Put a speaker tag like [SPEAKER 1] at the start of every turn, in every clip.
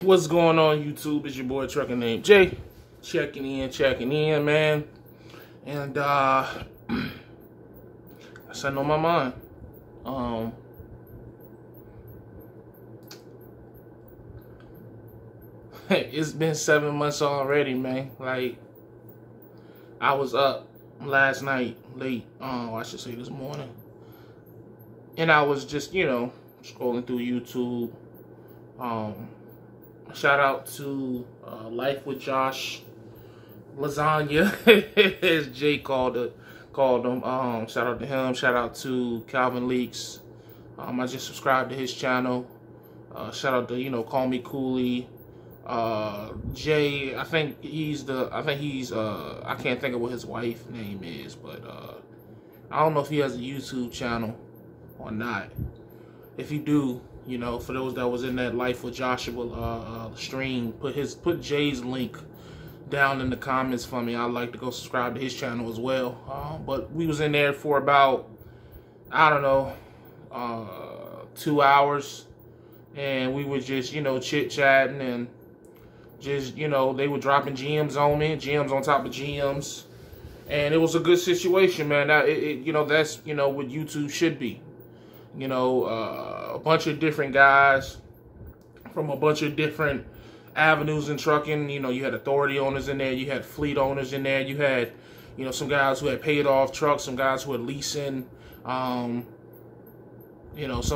[SPEAKER 1] What's going on, YouTube? It's your boy ATruckerNamedJay. Checking in, man. And I said on my mind. It's been 7 months already, man. Like, I was up last night late. I should say this morning. And I was just, scrolling through YouTube. Shout out to Life with Josh Lasagna, as Jay called him. Shout out to him. Shout out to Calvin Leaks. I just subscribed to his channel. Shout out to Call Me Cooley. Jay, I can't think of what his wife's name is, but I don't know if he has a YouTube channel or not. If you do, for those that was in that Life with Joshua stream, put Jay's link down in the comments for me. I'd like to go subscribe to his channel as well. But we was in there for about, I don't know, 2 hours, and we were just chit-chatting, and just they were dropping GMs on me, GMs on top of GMs, and it was a good situation, man. That's what YouTube should be. A bunch of different guys from a bunch of different avenues in trucking. You had authority owners in there, you had fleet owners in there, you had, some guys who had paid off trucks, some guys who had leasing, some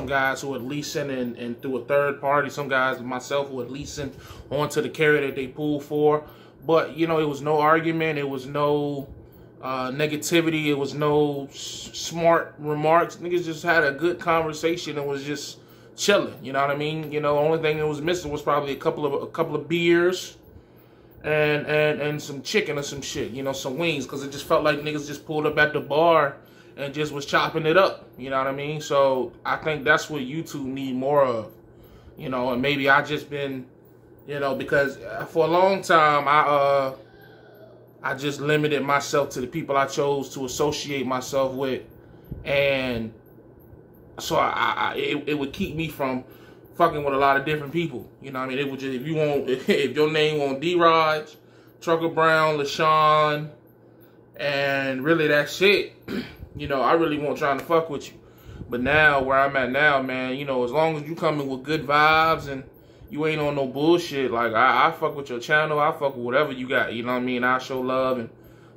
[SPEAKER 1] guys who had leasing and through a third party, some guys, myself, who had leasing onto the carrier that they pulled for. But, it was no argument, it was no negativity, it was no smart remarks. Niggas just had a good conversation and was just chilling. You know what I mean? The only thing that was missing was probably a couple of beers and some chicken or some shit. Some wings, because it just felt like niggas just pulled up at the bar and just was chopping it up. You know what I mean? So I think that's what YouTube need more of. And maybe I just been, because for a long time I just limited myself to the people I chose to associate myself with, and so it would keep me from fucking with a lot of different people. It would just, if your name on D-Raj, Trucker Brown, LaShawn, and really that's it, I really won't try to fuck with you. But now, where I'm at now, man, as long as you come in with good vibes and you ain't on no bullshit, like, I fuck with your channel, I fuck with whatever you got, I show love, and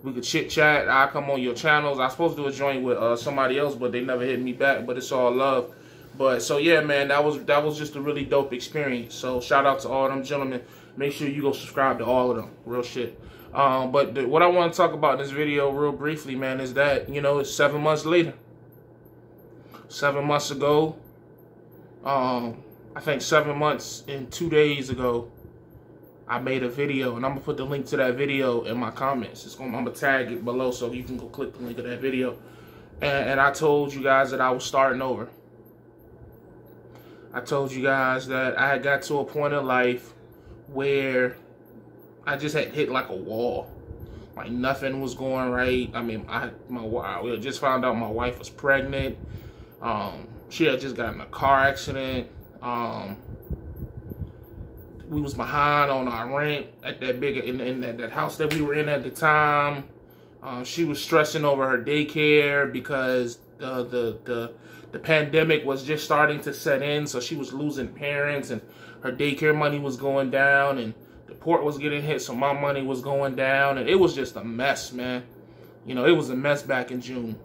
[SPEAKER 1] we could chit-chat, I come on your channels. I was supposed to do a joint with somebody else, but they never hit me back, but it's all love. But, so yeah, man, that was just a really dope experience. So, shout out to all them gentlemen. Make sure you go subscribe to all of them, real shit. But what I want to talk about in this video, real briefly, man, is that, it's 7 months later. 7 months ago, I think 7 months and 2 days ago, I made a video, and I'm gonna put the link to that video in my comments. I'm gonna tag it below so you can go click the link of that video. And I told you guys that I was starting over. I told you guys that I had got to a point in life where I just had hit like a wall. Like, nothing was going right. I mean, we just found out my wife was pregnant. She had just gotten in a car accident. We was behind on our rent at that in that house that we were in at the time. She was stressing over her daycare because the pandemic was just starting to set in, so she was losing parents, and her daycare money was going down, and the port was getting hit, so my money was going down, and it was just a mess, man. It was a mess back in June.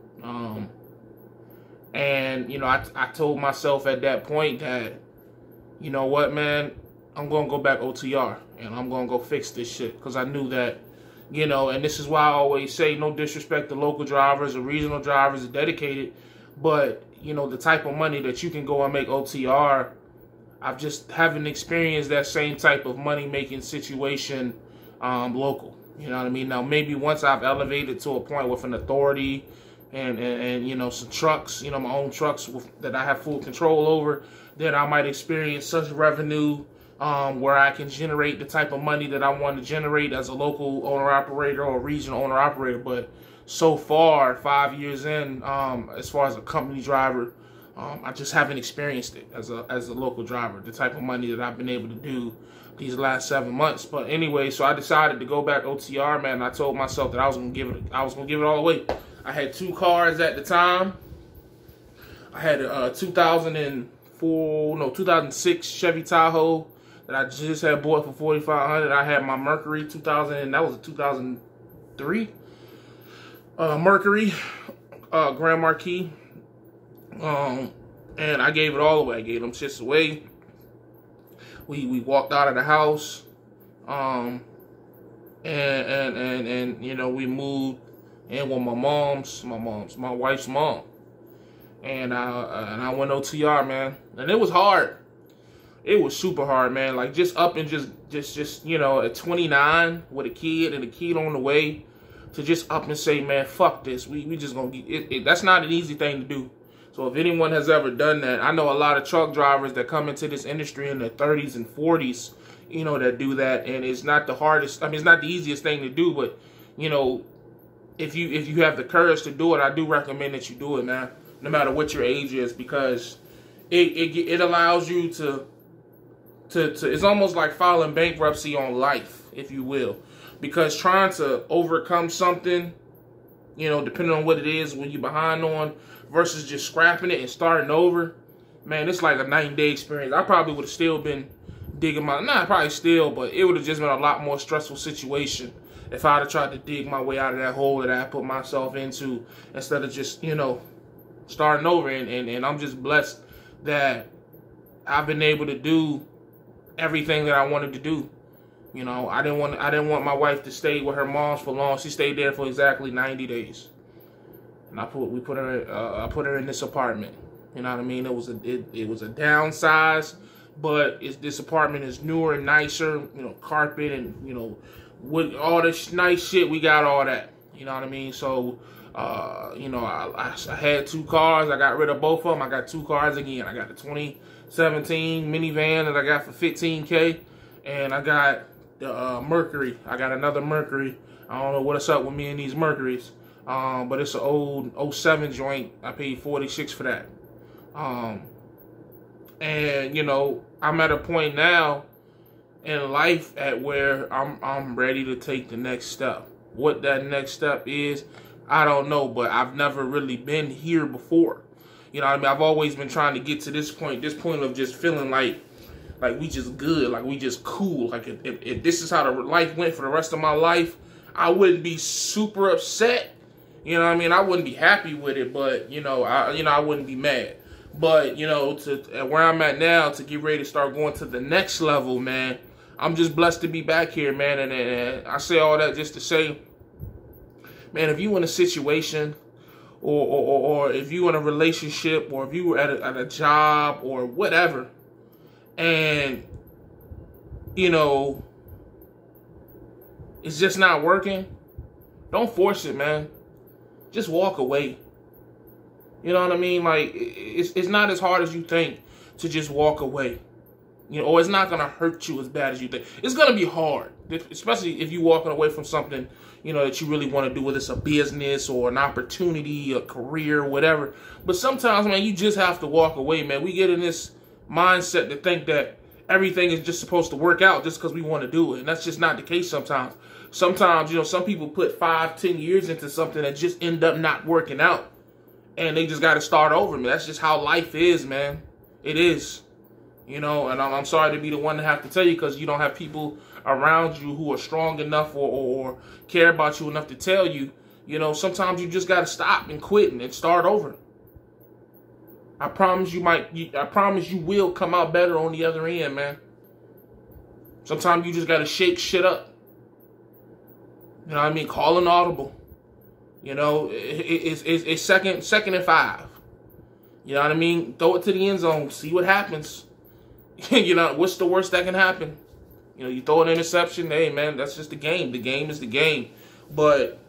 [SPEAKER 1] And I told myself at that point that, you know what, man, I'm going to go back OTR, and I'm going to go fix this shit, because I knew that, and this is why I always say, no disrespect to local drivers or regional drivers or dedicated, but, the type of money that you can go and make OTR, I've just haven't experienced that same type of money-making situation local. You know what I mean? Now, maybe once I've elevated to a point with an authority and some trucks, my own trucks that I have full control over, then I might experience such revenue where I can generate the type of money that I want to generate as a local owner-operator or regional owner-operator. But so far, 5 years in, as far as a company driver, I just haven't experienced it as a local driver, the type of money that I've been able to do these last 7 months. But anyway, so I decided to go back OTR, man. And I told myself that I was gonna give it all away. I had 2 cars at the time. I had a 2006 Chevy Tahoe that I just had bought for $4,500. I had my Mercury 2000, that was a 2003 Mercury Grand Marquis. And I gave it all away. I gave them shits away. We walked out of the house, and you know, we moved in with my wife's mom, and I went OTR, man, and it was hard. It was super hard, man. Like just up and just you know, at 29 with a kid and a kid on the way, to just up and say, man, fuck this. We just gonna get it. That's not an easy thing to do. So if anyone has ever done that, I know a lot of truck drivers that come into this industry in their 30s and 40s, you know, that do that, and it's not the hardest. I mean, it's not the easiest thing to do, but you know, if you have the courage to do it, I do recommend that you do it, man. No matter what your age is, because it allows you to it's almost like filing bankruptcy on life, if you will, because trying to overcome something, you know, depending on what it is when you're behind on, versus just scrapping it and starting over, man, it's like a 9-day experience. I probably would have still been digging probably still, but it would have just been a lot more stressful situation if I'd have tried to dig my way out of that hole that I put myself into, instead of just, you know, starting over. And I'm just blessed that I've been able to do everything that I wanted to do. You know, I didn't want my wife to stay with her mom's for long. She stayed there for exactly 90 days. And I put her in this apartment. You know what I mean? It was a downsize, but this apartment is newer and nicer. You know, carpet and, you know, with all this nice shit, we got all that. You know what I mean? So, you know, I had 2 cars. I got rid of both of them. I got 2 cars again. I got the 2017 minivan that I got for $15K, and I got the Mercury. I got another Mercury. I don't know what's up with me and these Mercuries. But it's an old 07 joint. I paid $46 for that. And you know, I'm at a point now in life at where I'm ready to take the next step. What that next step is, I don't know, but I've never really been here before. You know what I mean? I've always been trying to get to this point of just feeling like we just good, like we just cool. Like if this is how the life went for the rest of my life, I wouldn't be super upset. You know what I mean? I wouldn't be happy with it, but you know, I wouldn't be mad. But you know, to where I'm at now, to get ready to start going to the next level, man, I'm just blessed to be back here, man. And I say all that just to say, man, if you in a situation, or if you in a relationship, or if you were at a job or whatever, and you know, it's just not working, don't force it, man. Just walk away. You know what I mean? Like, it's not as hard as you think to just walk away. You know, or it's not going to hurt you as bad as you think. It's going to be hard, especially if you're walking away from something, you know, that you really want to do, whether it's a business or an opportunity, a career, whatever. But sometimes, man, you just have to walk away, man. We get in this mindset to think that everything is just supposed to work out just because we want to do it. And that's just not the case sometimes. Sometimes, you know, some people put 5-10 years into something that just end up not working out. And they just got to start over, man. That's just how life is, man. It is. You know, and I'm sorry to be the one to have to tell you, because you don't have people around you who are strong enough or care about you enough to tell you. You know, sometimes you just got to stop and quit and start over. I promise you will come out better on the other end, man. Sometimes you just got to shake shit up. You know what I mean? Call an audible. You know, it's second and 5. You know what I mean? Throw it to the end zone. See what happens. You know, what's the worst that can happen? You know, you throw an interception. Hey, man, that's just the game. The game is the game. But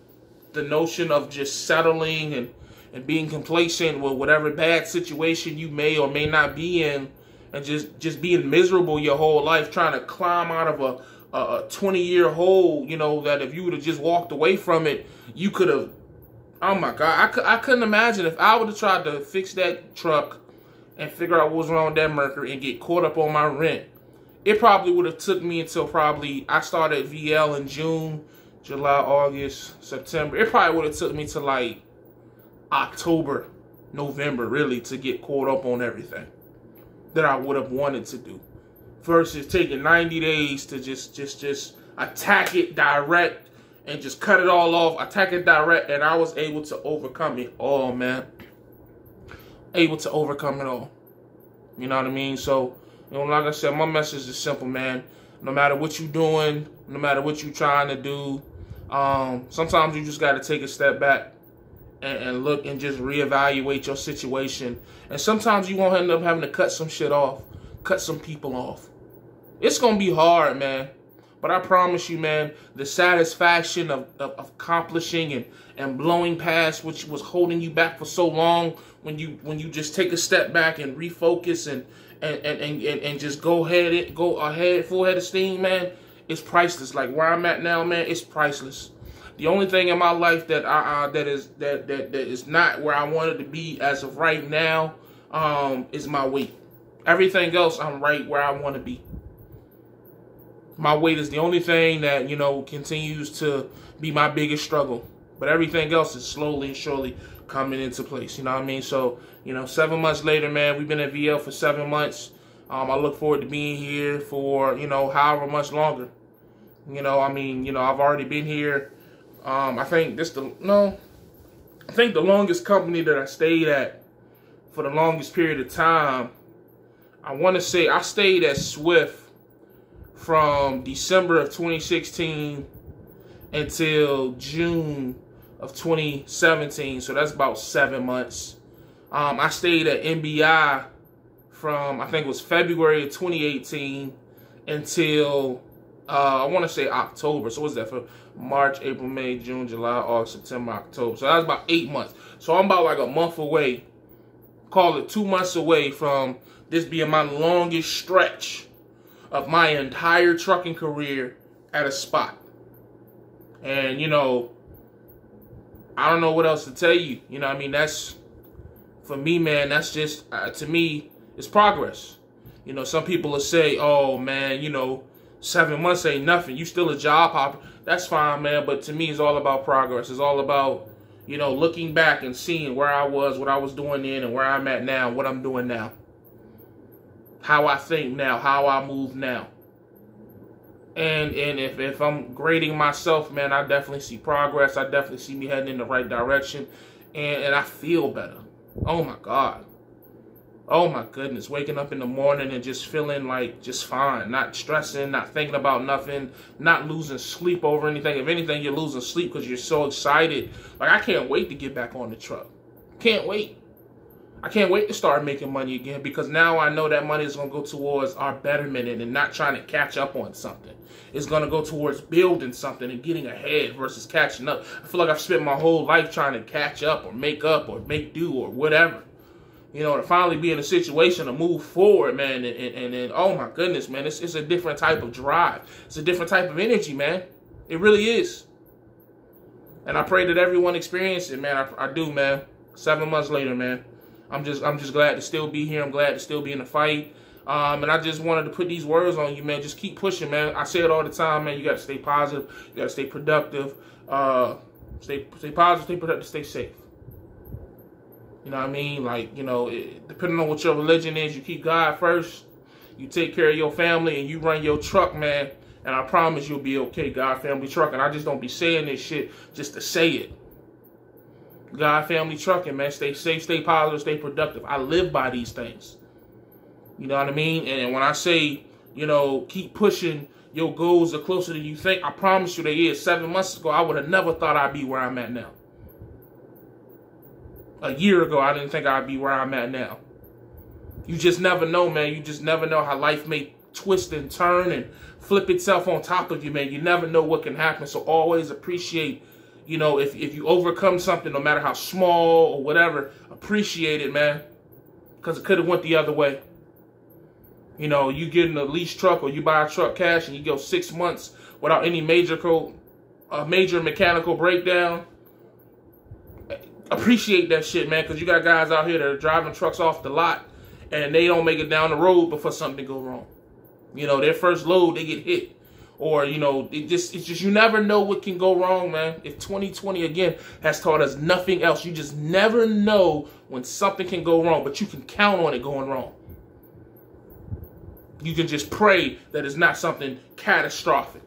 [SPEAKER 1] the notion of just settling and being complacent with whatever bad situation you may or may not be in, and just being miserable your whole life, trying to climb out of a 20-year hole, you know, that if you would have just walked away from it, you could have, oh my God, I couldn't imagine if I would have tried to fix that truck and figure out what was wrong with that Mercury and get caught up on my rent. it probably would have took me until I started VL in June, July, August, September. It probably would have took me to like October, November, really, to get caught up on everything that I would have wanted to do, versus taking 90 days to just attack it direct and just cut it all off, attack it direct, and I was able to overcome it all, man. Able to overcome it all. You know what I mean? So, you know, like I said, my message is simple, man. No matter what you're doing, no matter what you're trying to do, sometimes you just got to take a step back and look and just reevaluate your situation. And sometimes you won't end up having to cut some shit off, cut some people off. It's going to be hard, man. But I promise you, man, the satisfaction of accomplishing and blowing past which was holding you back for so long, when you just take a step back and refocus and just go ahead full head of steam, man, it's priceless. Like where I'm at now, man, it's priceless. The only thing in my life that is not where I wanted to be as of right now is my weight. Everything else, I'm right where I want to be. My weight is the only thing that, you know, continues to be my biggest struggle. But everything else is slowly and surely coming into place. You know what I mean? So, you know, 7 months later, man, we've been at VL for 7 months. I look forward to being here for, you know, however much longer. You know, I mean, you know, I've already been here. I think the longest company that I stayed at for the longest period of time, I want to say I stayed at Swift from December of 2016 until June of 2017. So that's about 7 months. I stayed at NBI from, I think it was February of 2018 until, I want to say October. So what's that for? March, April, May, June, July, August, September, October. So that was about 8 months. So I'm about like a month away, call it 2 months away from this being my longest stretch of my entire trucking career at a spot. And, you know, I don't know what else to tell you. You know what I mean? That's, for me, man, that's just, to me, it's progress. You know, some people will say, oh, man, you know, 7 months ain't nothing. You still a job hopper. That's fine, man. But to me, it's all about progress. It's all about, you know, looking back and seeing where I was, what I was doing then, and where I'm at now, what I'm doing now. How I think now, how I move now. And if I'm grading myself, man, I definitely see progress. I definitely see me heading in the right direction. And I feel better. Oh, my God. Oh, my goodness. Waking up in the morning and just feeling like just fine. Not stressing, not thinking about nothing, not losing sleep over anything. If anything, you're losing sleep because you're so excited. Like, I can't wait to get back on the truck. Can't wait. I can't wait to start making money again, because now I know that money is going to go towards our betterment and not trying to catch up on something. It's going to go towards building something and getting ahead versus catching up. I feel like I've spent my whole life trying to catch up or make do or whatever. You know, to finally be in a situation to move forward, man, and oh my goodness, man, it's a different type of drive. It's a different type of energy, man. It really is. And I pray that everyone experiences it, man. I do, man. 7 months later, man. I'm just glad to still be here. I'm glad to still be in the fight. And I just wanted to put these words on you, man. Just keep pushing, man. I say it all the time, man. You got to stay positive. You got to stay productive. Stay positive, stay productive, stay safe. You know what I mean? Like, you know, depending on what your religion is, you keep God first. You take care of your family and you run your truck, man. And I promise you'll be okay, God, family, truck. And I just don't be saying this shit just to say it. God, family, trucking, man. Stay safe, stay positive, stay productive. I live by these things. You know what I mean? And when I say, you know, keep pushing, your goals are closer than you think, I promise you they is. 7 months ago, I would have never thought I'd be where I'm at now. A year ago, I didn't think I'd be where I'm at now. You just never know, man. You just never know how life may twist and turn and flip itself on top of you, man. You never know what can happen. So always appreciate, you know, if you overcome something, no matter how small or whatever, appreciate it, man. Because it could have went the other way. You know, you get in a lease truck or you buy a truck cash and you go 6 months without any major mechanical breakdown. Appreciate that shit, man, because you got guys out here that are driving trucks off the lot and they don't make it down the road before something go wrong. You know, their first load, they get hit. Or, you know, it's just you never know what can go wrong, man. If 2020, again, has taught us nothing else, you just never know when something can go wrong, but you can count on it going wrong. You can just pray that it's not something catastrophic.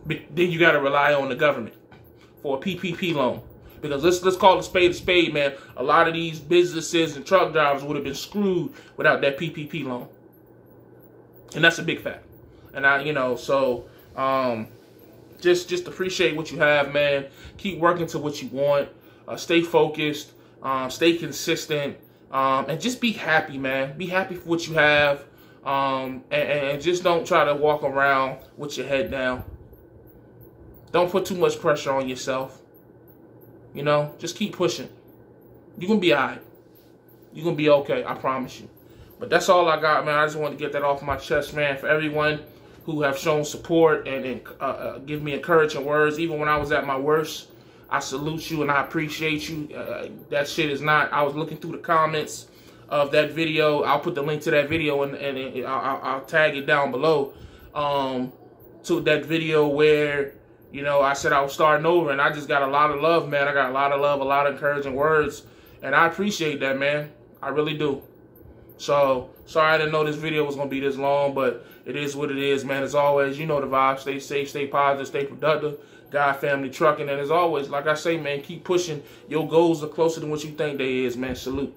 [SPEAKER 1] But then you got to rely on the government for a PPP loan. Because let's call a spade, man. A lot of these businesses and truck drivers would have been screwed without that PPP loan. And that's a big fact. And just appreciate what you have, man. Keep working to what you want. Stay focused. Stay consistent. And just be happy, man. Be happy for what you have. And just don't try to walk around with your head down. Don't put too much pressure on yourself. You know, just keep pushing. You're going to be all right. You're going to be okay. I promise you. But that's all I got, man. I just wanted to get that off my chest, man. For everyone who have shown support and give me encouraging words, even when I was at my worst, I salute you and I appreciate you. That shit is not... I was looking through the comments of that video. I'll put the link to that video and I'll tag it down below. To that video where, you know, I said I was starting over, and I just got a lot of love, man. I got a lot of love, a lot of encouraging words, and I appreciate that, man. I really do. So, sorry I didn't know this video was going to be this long, but it is what it is, man. As always, you know the vibe. Stay safe, stay positive, stay productive. God, family, trucking. And as always, like I say, man, keep pushing. Your goals are closer than what you think they is, man. Salute.